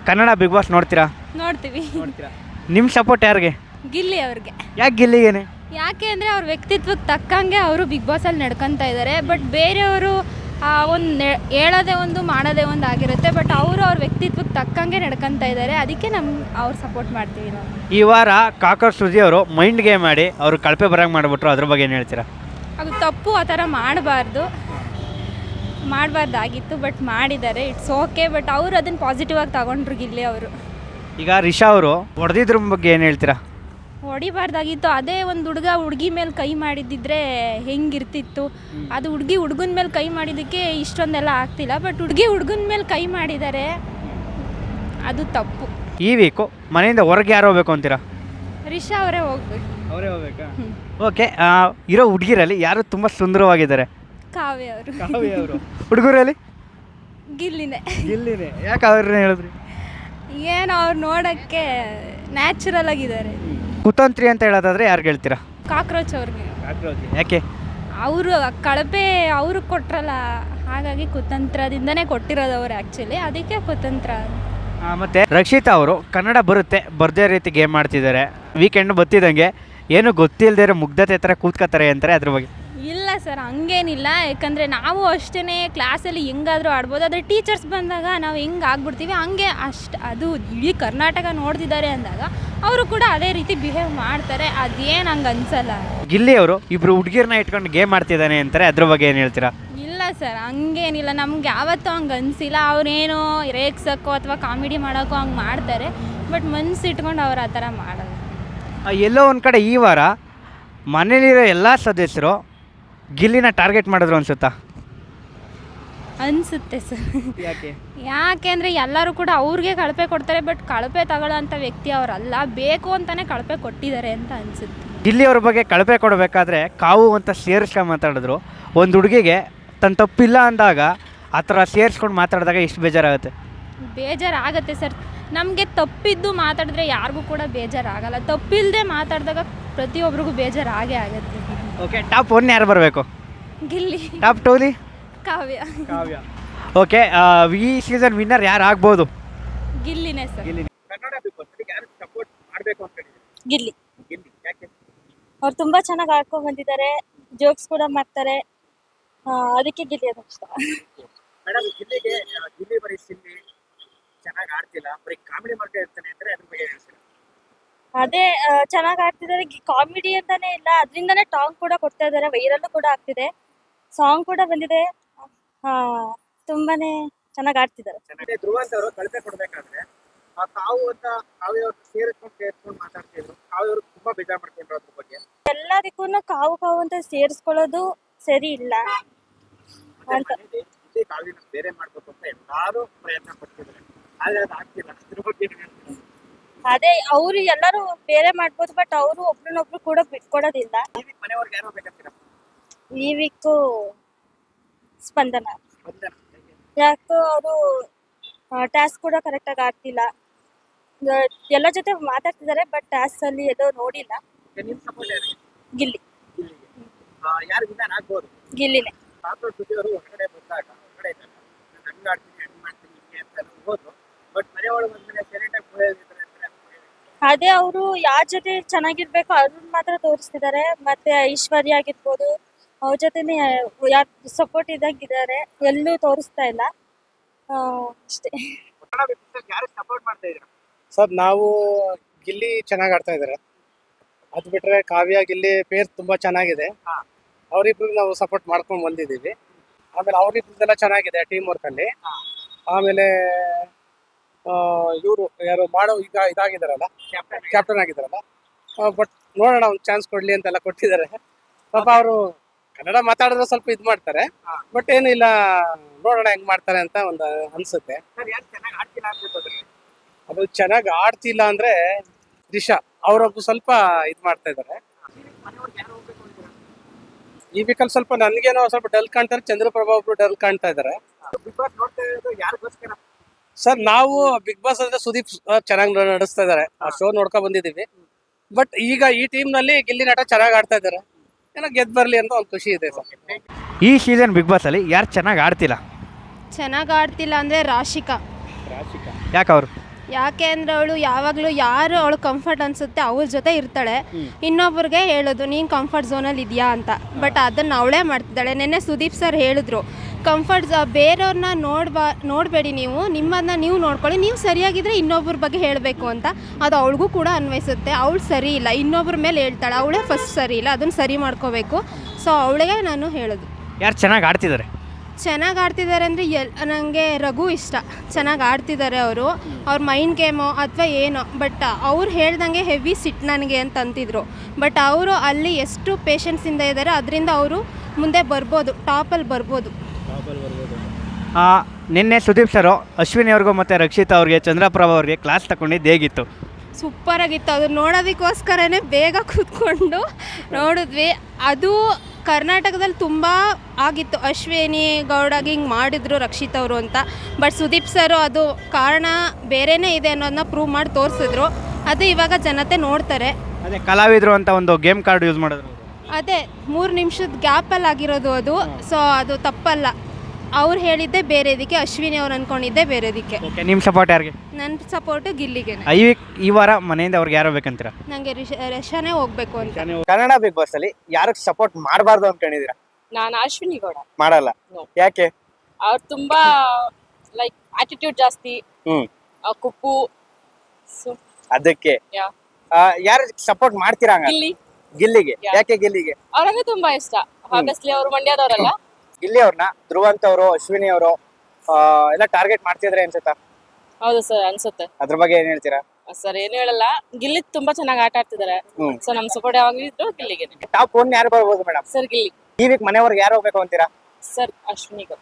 Kannada big boss ನೋಡ್ತೀರಾ? ನೋಡ್ತೀವಿ. ನೋಡ್ತೀರಾ. ನಿಮ್ಮ ಸಪೋರ್ಟ್ ಯಾರಿಗೆ? ಗಿಲ್ಲಿ ಅವ್ರಿಗೆ. ಯಾಕೆ ಗಿಲ್ಲಿಗೇನೆ? ಯಾಕೆ ಅಂದರೆ ಅವ್ರ ವ್ಯಕ್ತಿತ್ವಕ್ಕೆ ತಕ್ಕಂಗೆ ಅವರು ಬಿಗ್ ಬಾಸಲ್ಲಿ ನಡ್ಕೊತಾ ಇದ್ದಾರೆ. ಬಟ್ ಬೇರೆಯವರು ಒಂದು ಹೇಳೋದೇ ಒಂದು ಮಾಡೋದೇ ಒಂದು ಆಗಿರುತ್ತೆ. ಬಟ್ ಅವರು ಅವ್ರ ವ್ಯಕ್ತಿತ್ವಕ್ಕೆ ತಕ್ಕಂಗೆ ನಡ್ಕೊತಾ ಇದ್ದಾರೆ. ಅದಕ್ಕೆ ಅವ್ರು ಸಪೋರ್ಟ್ ಮಾಡ್ತೀವಿ ನಾವು. ಈ ವಾರ ಕಾಕರ್ ಸುಜಿ ಅವರು ಮೈಂಡ್ ಗೇಮ್ ಮಾಡಿ ಅವರು ಕಳಪೆ ಬರಂಗೆ ಮಾಡಿಬಿಟ್ರು, ಅದ್ರ ಬಗ್ಗೆ ಏನು ಹೇಳ್ತೀರಾ? ಅದು ತಪ್ಪು, ಆ ಥರ ಮಾಡಬಾರ್ದಾಗಿತ್ತು. ಬಟ್ ಮಾಡಿದ್ದಾರೆ, ಇಟ್ಸ್ ಓಕೆ. ಬಟ್ ಅವರು ಅದನ್ನು ಪಾಸಿಟಿವ್ ಆಗಿ ತಗೊಂಡ್ರು ಗಿಲ್ಲಿ ಅವರು. ಈಗ ರಿಷಾ ಅವರು ಹೊಡೆದಿದ್ರ ಬಗ್ಗೆ ಏನು ಹೇಳ್ತೀರಾ? ಹೊಡಿಬಾರ್ದಾಗಿತ್ತು. ಅದೇ ಒಂದು ಹುಡುಗಿ ಮೇಲೆ ಕೈ ಮಾಡಿದ್ದಿದ್ರೆ ಹೆಂಗಿರ್ತಿತ್ತು. ಅದು ಹುಡುಗನ ಮೇಲೆ ಕೈ ಮಾಡಿದ್ದಕ್ಕೆ ಇಷ್ಟೊಂದೆಲ್ಲ ಆಗ್ತಿಲ್ಲ. ಬಟ್ ಹುಡುಗನ ಮೇಲೆ ಕೈ ಮಾಡಿದ್ದಾರೆ, ಅದು ತಪ್ಪು. ಈ ವೀಕು ಮನೆಯಿಂದ ಹೊರಗೆ ಯಾರು ಹೋಗ್ಬೇಕು ಅಂತೀರಾ? ರಿಷಾ ಅವರೇ ಹೋಗ್ಬೇಕು. ಅವರೇ ಹೋಗ್ಬೇಕಾ? ಓಕೆ. ಇರೋ ಹುಡುಗಿರಲ್ಲಿ ಯಾರು ತುಂಬ ಸುಂದರವಾಗಿದ್ದಾರೆ? ಕಾವ್ಯ ಅವರು. ಅವರು. ಹುಡುಗರಲ್ಲಿ ಗಿಲ್ಲಿನೇ. ಗಿಲ್ಲಿನೇ. ಯಾಕೆ ಅವ್ರನ್ನ ಹೇಳಿದ್ರಿ? ಏನು ಅವ್ರು ನೋಡೋಕ್ಕೆ ನ್ಯಾಚುರಲ್ ಆಗಿದ್ದಾರೆ. ಕುತಂತ್ರಿ ಅಂತ ಹೇಳೋದಾದ್ರೆ ಯಾರು ಹೇಳ್ತೀರಾ? ಕಾಕ್ರೋಚ್ ಅವ್ರಿಗೆ. ಯಾಕೆ? ಅವರು ಕಳಪೆ ಅವರು ಕೊಟ್ರಲ್ಲ, ಹಾಗಾಗಿ ಕುತಂತ್ರದಿಂದನೇ ಕೊಟ್ಟಿರೋದು ಅವರು ಆ್ಯಕ್ಚುಲಿ, ಅದಕ್ಕೆ ಕುತಂತ್ರ. ಮತ್ತು ರಕ್ಷಿತಾ ಅವರು ಕನ್ನಡ ಬರುತ್ತೆ ಬರ್ದೇ ರೀತಿ ಗೇಮ್ ಮಾಡ್ತಿದ್ದಾರೆ. ವೀಕೆಂಡ್ ಬತ್ತಿದಂಗೆ ಏನು ಗೊತ್ತಿಲ್ಲದೆ ಇರೋ ಮುಗ್ಧತೆ ಥರ ಕೂತ್ಕೋತಾರೆ ಅಂತಾರೆ, ಅದ್ರ ಬಗ್ಗೆ? ಇಲ್ಲ ಸರ್, ಹಂಗೇನಿಲ್ಲ. ಯಾಕಂದರೆ ನಾವು ಅಷ್ಟೇ ಕ್ಲಾಸಲ್ಲಿ ಹೆಂಗಾದರೂ ಆಡ್ಬೋದು. ಆದರೆ ಟೀಚರ್ಸ್ ಬಂದಾಗ ನಾವು ಹೆಂಗೆ ಆಗ್ಬಿಡ್ತೀವಿ, ಹಂಗೆ ಅದು ಇಡೀ ಕರ್ನಾಟಕ ನೋಡ್ತಿದ್ದಾರೆ ಅಂದಾಗ ಅವರು ಕೂಡ ಅದೇ ರೀತಿ ಬಿಹೇವ್ ಮಾಡ್ತಾರೆ. ಅದೇನು ಹಂಗೆ ಅನ್ಸಲ್ಲ. ಗಿಲ್ಲಿ ಅವರು ಇಬ್ಬರು ಹುಡುಗಿರನ್ನ ಇಟ್ಕೊಂಡು ಗೇಮ್ ಮಾಡ್ತಿದ್ದಾನೆ ಅಂತಾರೆ, ಅದ್ರ ಬಗ್ಗೆ ಏನು ಹೇಳ್ತೀರಾ? ಇಲ್ಲ ಸರ್, ಹಂಗೇನಿಲ್ಲ. ನಮ್ಗೆ ಯಾವತ್ತೂ ಹಂಗೆ ಅನಿಸಿಲ್ಲ. ಅವರೇನೋ ರೇಗ್ಸೋಕ್ಕೋ ಅಥವಾ ಕಾಮಿಡಿ ಮಾಡೋಕ್ಕೋ ಹಂಗೆ ಮಾಡ್ತಾರೆ. ಬಟ್ ಮನ್ಸು ಇಟ್ಕೊಂಡು ಅವ್ರು ಆ ಥರ ಮಾಡೋದು. ಎಲ್ಲೋ ಒಂದು ಕಡೆ ಈ ವಾರ ಮನೇಲಿರೋ ಎಲ್ಲ ಸದಸ್ಯರು ಗಿಲ್ಲಿನ ಟಾರ್ಗೆಟ್ ಮಾಡಿದ್ರು ಅನ್ಸುತ್ತಾ? ಅನಿಸುತ್ತೆ ಸರ್. ಯಾಕೆ ಅಂದರೆ ಎಲ್ಲರೂ ಕೂಡ ಅವ್ರಿಗೆ ಕಳಪೆ ಕೊಡ್ತಾರೆ. ಬಟ್ ಕಳಪೆ ತಗೊಳ್ಳೋ ಅಂಥ ವ್ಯಕ್ತಿ ಅವರಲ್ಲ, ಬೇಕು ಅಂತಲೇ ಕಳಪೆ ಕೊಟ್ಟಿದ್ದಾರೆ ಅಂತ ಅನಿಸುತ್ತೆ. ಗಿಲ್ಲಿ ಅವ್ರ ಬಗ್ಗೆ ಕಳಪೆ ಕೊಡಬೇಕಾದ್ರೆ ಕಾವು ಅಂತ ಸೇರಿಸ್ಕೊಂಡು ಮಾತಾಡಿದ್ರು. ಒಂದು ಹುಡುಗಿಗೆ ತನ್ನ ತಪ್ಪಿಲ್ಲ ಅಂದಾಗ ಆ ಥರ ಸೇರಿಸ್ಕೊಂಡು ಮಾತಾಡಿದಾಗ ಎಷ್ಟು ಬೇಜಾರಾಗುತ್ತೆ? ಬೇಜಾರಾಗುತ್ತೆ ಸರ್. ನಮಗೆ ತಪ್ಪಿದ್ದು ಮಾತಾಡಿದ್ರೆ ಯಾರಿಗೂ ಕೂಡ ಬೇಜಾರಾಗಲ್ಲ. ತಪ್ಪಿಲ್ಲದೆ ಮಾತಾಡಿದಾಗ ಪ್ರತಿಯೊಬ್ಬರಿಗೂ ಬೇಜಾರಾಗೇ ಆಗುತ್ತೆ. ಓಕೆ. ಟಾಪ್ 1 ಯಾರು ಬರಬೇಕು? ಗಿಲ್ಲಿ. ಟಾಪ್ 2 ಕಾವ್ಯ. ಓಕೆ. ಈ ಸೀಸನ್ ವಿನ್ನರ್ ಯಾರು ಆಗ್ಬೋದು? ಗಿಲ್ಲಿನೇ ಸರ್. ಗಿಲ್ಲಿ. ಅವ್ರು ತುಂಬಾ ಚೆನ್ನಾಗಿ ಆಡ್ಕೊಂಡು ಬಂದಿದ್ದಾರೆ, ಜೋಕ್ಸ್ ಕೂಡ ಮಾಡ್ತಾರೆ. ಅದಕ್ಕೆ ಗಿಲ್ಲಿ ಅದು ಇಷ್ಟ. ಅದೇ ಚೆನ್ನಾಗಿ ಆಡ್ತಿದ್ದಾರೆ. ಕಾಮಿಡಿ ಅಂತಾನೆ ಇಲ್ಲ, ಅದರಿಂದನೇ ಟಾಂಗ್ ಕೂಡ ಕೊಡ್ತಾ ಇದ್ದಾರೆ, ವೈರಲ್ ಕೂಡ ಆಗ್ತಿದೆ, ಸಾಂಗ್ ಕೂಡ ಬಂದಿದೆ. ತುಂಬಾನೇ ಚೆನ್ನಾಗಿ ಆಡ್ತಿದ್ದಾರೆ. ಎಲ್ಲದಕ್ಕೂ ಕಾವು ಕಾವು ಅಂತ ಸೇರಿಸ್ಕೊಳ್ಳೋದು ಸರಿ ಇಲ್ಲ ಅಂತ. ಅದೇ ಅವ್ರು ಎಲ್ಲರೂ ಬೇರೆ ಮಾಡ್ಬೋದು, ಬಟ್ ಅವರು ಒಬ್ರನ್ನೊಬ್ರು ಕೂಡ ಬಿಟ್ಕೊಡೋದಿಲ್ಲ. ಈ ವೀಕು ಸ್ಪಂದನ. ಯಾಕೋ ಅವರು ಟಾಸ್ಕ್ ಕೂಡ ಕರೆಕ್ಟಾಗಿ ಆಡ್ತಿಲ್ಲ. ಎಲ್ಲ ಜೊತೆ ಮಾತಾಡ್ತಿದ್ದಾರೆ, ಬಟ್ ಟಾಸ್ಕ್ ಅಲ್ಲಿ ಎಲ್ಲೋ ನೋಡಿಲ್ಲ. ಗಿಲ್ಲಿ. ಗಿಲ್ಲಿನೇ. ಅದೇ ಅವರು ಯಾರ ಜೊತೆ ಚೆನ್ನಾಗಿರ್ಬೇಕು ಅವ್ರನ್ನ ಮಾತ್ರ ತೋರಿಸ್ತಿದ್ದಾರೆ. ಮತ್ತೆ ಐಶ್ವರ್ಯ ಆಗಿರ್ಬೋದು, ಅವ್ರ ಜೊತೆನೆ ಯಾರು ಸಪೋರ್ಟ್ ಇದ್ದಾಗಿದ್ದಾರೆ, ಎಲ್ಲೂ ತೋರಿಸ್ತಾ ಇಲ್ಲ ಅಷ್ಟೇ. ಸರ್, ನಾವು ಗಿಲ್ಲಿ ಚೆನ್ನಾಗಿ ಆಡ್ತಾ ಇದ್ದಾರೆ. ಅದು ಬಿಟ್ರೆ ಕಾವ್ಯ ಗಿಲ್ಲಿ ಪೇರ್ ತುಂಬಾ ಚೆನ್ನಾಗಿದೆ. ಅವರಿಬ್ರು ನಾವು ಸಪೋರ್ಟ್ ಮಾಡ್ಕೊಂಡು ಬಂದಿದ್ದೀವಿ. ಆಮೇಲೆ ಅವರಿಬ್ರದೆಲ್ಲ ಚೆನ್ನಾಗಿದೆ ಟೀಮ್ ವರ್ಕ್ ಅಲ್ಲಿ. ಆಮೇಲೆ ಇವರು ಯಾರು ಮಾಡೋ ಈಗ ಇದಾಗಿದ್ದಾರಲ್ಲ, ಕ್ಯಾಪ್ಟನ್ ಆಗಿದ್ದಾರಲ್ಲ, ಬಟ್ ನೋಡೋಣ ಒಂದು ಚಾನ್ಸ್ ಕೊಡ್ಲಿ ಅಂತೆಲ್ಲ ಕೊಟ್ಟಿದ್ದಾರೆ. ಪಾಪ ಅವರು ಕನ್ನಡ ಮಾತಾಡಿದ್ರೆ ಸ್ವಲ್ಪ ಇದು ಮಾಡ್ತಾರೆ, ಬಟ್ ಏನಿಲ್ಲ, ನೋಡೋಣ ಹೆಂಗ್ ಮಾಡ್ತಾರೆ ಅಂತ ಒಂದು ಅನ್ಸುತ್ತೆ. ಅದು ಚೆನ್ನಾಗಿ ಆಡ್ತಿಲ್ಲ ಅಂದ್ರೆ ದಿಶಾ ಅವರೊಬ್ಬ ಸ್ವಲ್ಪ ಇದು ಮಾಡ್ತಾ ಇದ್ದಾರೆ. ಈ ವೀಕಲ್ಲಿ ಸ್ವಲ್ಪ ನನ್ಗೇನೋ ಸ್ವಲ್ಪ ಡಲ್ ಕಾಣ್ತಾರೆ. ಚಂದ್ರಪ್ರಭಾ ಒಬ್ರು ಡಲ್ ಕಾಣ್ತಾ ಇದ್ದಾರೆ. ಸರ್, ನಾವು ಬಿಗ್ ಬಾಸ್ ಅಂದ್ರೆ ಸುದೀಪ್ ಚೆನ್ನಾಗಿ ನಡೆಸ್ತಾ ಇದ್ದಾರೆ. ಆ ಶೋ ನೋಡ್ಕೊಂಡ್ ಬಂದಿದೀವಿ. ಬಟ್ ಈಗ ಈ ಟೀಮ್ ನಲ್ಲಿ ಗಿಲ್ಲಿ ನಟ ಚೆನ್ನಾಗಿ ಆಡ್ತಾ ಇದ್ದಾರೆ. ಏನೋ ಗೆದ್ದು ಬರ್ಲಿ ಅಂತ ಒಂದು ಖುಷಿ ಇದೆ ಸರ್. ಈ ಸೀಸನ್ ಬಿಗ್ ಬಾಸ್ ಅಲ್ಲಿ ಯಾರು ಚೆನ್ನಾಗಿ ಆಡ್ತಿಲ್ಲ? ಚೆನ್ನಾಗಿ ಆಡ್ತಿಲ್ಲ ಅಂದರೆ ರಾಶಿಕಾ. ಯಾಕೆ ಅವರು? ಯಾಕೆ ಅಂದರೆ ಅವಳು ಯಾವಾಗಲೂ ಯಾರು ಅವಳು ಕಂಫರ್ಟ್ ಅನಿಸುತ್ತೆ ಅವ್ರ ಜೊತೆ ಇರ್ತಾಳೆ. ಇನ್ನೊಬ್ರಿಗೆ ಹೇಳೋದು ನೀನು ಕಂಫರ್ಟ್ ಝೋನಲ್ಲಿ ಇದೆಯಾ ಅಂತ. ಬಟ್ ಅದನ್ನು ಅವಳೇ ಮಾಡ್ತಿದ್ದಾಳೆ. ನೆನ್ನೆ ಸುದೀಪ್ ಸರ್ ಹೇಳಿದ್ರು, ಬೇರೆಯವ್ರನ್ನ ನೋಡಬೇಡಿ, ನಿಮ್ಮನ್ನ ನೀವು ನೋಡ್ಕೊಳ್ಳಿ, ನೀವು ಸರಿಯಾಗಿದ್ದರೆ ಇನ್ನೊಬ್ಬರ ಬಗ್ಗೆ ಹೇಳಬೇಕು ಅಂತ. ಅದು ಅವಳಿಗೂ ಕೂಡ ಅನ್ವಯಿಸುತ್ತೆ. ಅವಳು ಸರಿ ಇಲ್ಲ, ಇನ್ನೊಬ್ಬರ ಮೇಲೆ ಹೇಳ್ತಾಳೆ, ಅವಳೇ ಫಸ್ಟ್ ಸರಿ ಇಲ್ಲ, ಅದನ್ನು ಸರಿ ಮಾಡ್ಕೋಬೇಕು. ಸೊ ಅವಳಿಗೆ ನಾನು ಹೇಳೋದು. ಯಾರು ಚೆನ್ನಾಗಿ ಆಡ್ತಿದ್ದಾರೆ? ಚೆನ್ನಾಗಿ ಆಡ್ತಿದ್ದಾರೆ ಅಂದರೆ ನನಗೆ ರಘು ಇಷ್ಟ. ಚೆನ್ನಾಗಿ ಆಡ್ತಿದ್ದಾರೆ ಅವರು. ಅವ್ರ ಮೈಂಡ್ ಗೇಮು ಅಥವಾ ಏನೋ, ಬಟ್ ಅವ್ರು ಹೇಳ್ದಂಗೆ ಹೆವಿ ಸಿಟ್ ನನಗೆ ಅಂತ ಅಂತಿದ್ರು. ಬಟ್ ಅವರು ಅಲ್ಲಿ ಎಷ್ಟು ಪೇಷನ್ಸಿಂದ ಇದ್ದಾರೆ, ಅದರಿಂದ ಅವರು ಮುಂದೆ ಬರ್ಬೋದು, ಟಾಪಲ್ಲಿ ಬರ್ಬೋದು. ನಿನ್ನೆ ಸುದೀಪ್ ಸರು ಅಶ್ವಿನಿ ಅವ್ರಿಗೂ ಮತ್ತು ರಕ್ಷಿತಾ ಅವ್ರಿಗೆ, ಚಂದ್ರಪ್ರಭಾ ಅವ್ರಿಗೆ ಕ್ಲಾಸ್ ತಗೊಂಡಿದ್ದು ಹೇಗಿತ್ತು? ಸೂಪರಾಗಿತ್ತು. ಅದು ನೋಡೋದಕ್ಕೋಸ್ಕರನೇ ಬೇಗ ಕೂತ್ಕೊಂಡು ನೋಡಿದ್ವಿ. ಅದು ಕರ್ನಾಟಕದಲ್ಲಿ ತುಂಬ ಆಗಿತ್ತು. ಅಶ್ವಿನಿ ಗೌಡಗೆ ಹಿಂಗೆ ಮಾಡಿದ್ರು ರಕ್ಷಿತ್ ಅವರು ಅಂತ. ಬಟ್ ಸುದೀಪ್ ಸರು ಅದು ಕಾರಣ ಬೇರೆಯೇ ಇದೆ ಅನ್ನೋದನ್ನ ಪ್ರೂವ್ ಮಾಡಿ ತೋರಿಸಿದ್ರು. ಅದು ಇವಾಗ ಜನತೆ ನೋಡ್ತಾರೆ. ಅದೇ ಕಲಾವಿದರು ಅಂತ ಒಂದು ಗೇಮ್ ಕಾರ್ಡ್ ಯೂಸ್ ಮಾಡಿದ್ರು. ಅದೇ 3 ನಿಮಿಷದ ಗ್ಯಾಪಲ್ಲಿ ಆಗಿರೋದು ಅದು. ಸೊ ಅದು ತಪ್ಪಲ್ಲ. ಅವ್ರು ಹೇಳಿದ್ದೆ ಬೇರೆದಕ್ಕೆ, ಅಶ್ವಿನಿ ಅವ್ರು ಅಂದ್ಕೊಂಡಿದ್ದೆ ಬೇರೆದಕ್ಕೆ. ಓಕೆ, ನಿಮ್ಮ ಸಪೋರ್ಟ್ ಯಾರಿಗೆ? ನನ್ನ ಸಪೋರ್ಟು ಗಿಲ್ಲಿಗೆ. ಈ ವಾರ ಮನೆಯಿಂದ ಅವ್ರಿಗೆ ಯಾರು ಬೇಕಂತೀರಾ? ನನಗೆ ರಿಷಾನೇ ಹೋಗ್ಬೇಕು ಅಂತ. ಕನ್ನಡ ಬಿಗ್ ಬಾಸ್ ಅಲ್ಲಿ ಯಾರಿಗೆ ಸಪೋರ್ಟ್ ಮಾಡಬಾರ್ದು ಅನ್ಕೊಂಡಿದೀರಾ? ನಾನು ಅಶ್ವಿನಿ ಗೌಡ. ಮಾಡಲ್ಲ. No. ಯಾಕೆ? ಅವ್ರು ತುಂಬಾ ಲೈಕ್ ಆಟಿಟ್ಯೂಡ್ ಜಾಸ್ತಿ, ಕುಪ್ಪು. ಅದಕ್ಕೆ Yeah. ಯಾರು ಸಪೋರ್ಟ್ ಮಾಡ್ತೀರಾ ಹಂಗಾರೆ? ಗಿಲ್ಲಿಗೆ. Yeah. ಯಾಕೆ ಗಿಲ್ಲಿಗೆ? ಅವ್ರಂದ್ರೆ ತುಂಬಾ ಇಷ್ಟ. ಆಬ್ವಿಯಸ್ಲಿ ಅವ್ರು ಮಂಡ್ಯದವರಲ್ಲ. ಗಿಲ್ಲಿ ಅವ್ರನ್ನ ಧ್ರುವಂತ್ ಅವರು, ಅಶ್ವಿನಿ ಅವರು ಎಲ್ಲ ಟಾರ್ಗೆಟ್ ಮಾಡ್ತಿದ್ರೆ ಅನ್ಸುತ್ತಾ? ಹೌದು ಸರ್, ಅನ್ಸುತ್ತೆ. ಅದ್ರ ಬಗ್ಗೆ ಏನ್ ಹೇಳ್ತೀರಾ? ಸರ್ ಏನು ಹೇಳಲ್ಲ, ಗಿಲ್ಲಿ ತುಂಬಾ ಚೆನ್ನಾಗಿ ಆಟ ಆಡ್ತಿದ್ದಾರೆ. ಸೊ ನಮ್ ಸಪೋರ್ಟ್ ಯಾವಾಗ್ಲೂ ಇದ್ರು ಗಿಲ್ಲಿಗೆ. ಟಾಪ್ 1 ಯಾರು ಬರ್ಬೋದು ಮೇಡಮ್? ಸರ್ ಗಿಲ್ಲಿ. ಈ ವೀಕ್ ಮನೆಯವ್ರಿಗೆ ಯಾರು ಹೋಗ್ಬೇಕು ಅಂತೀರಾ? ಸರ್ ಅಶ್ವಿನಿ ಗೌಡ.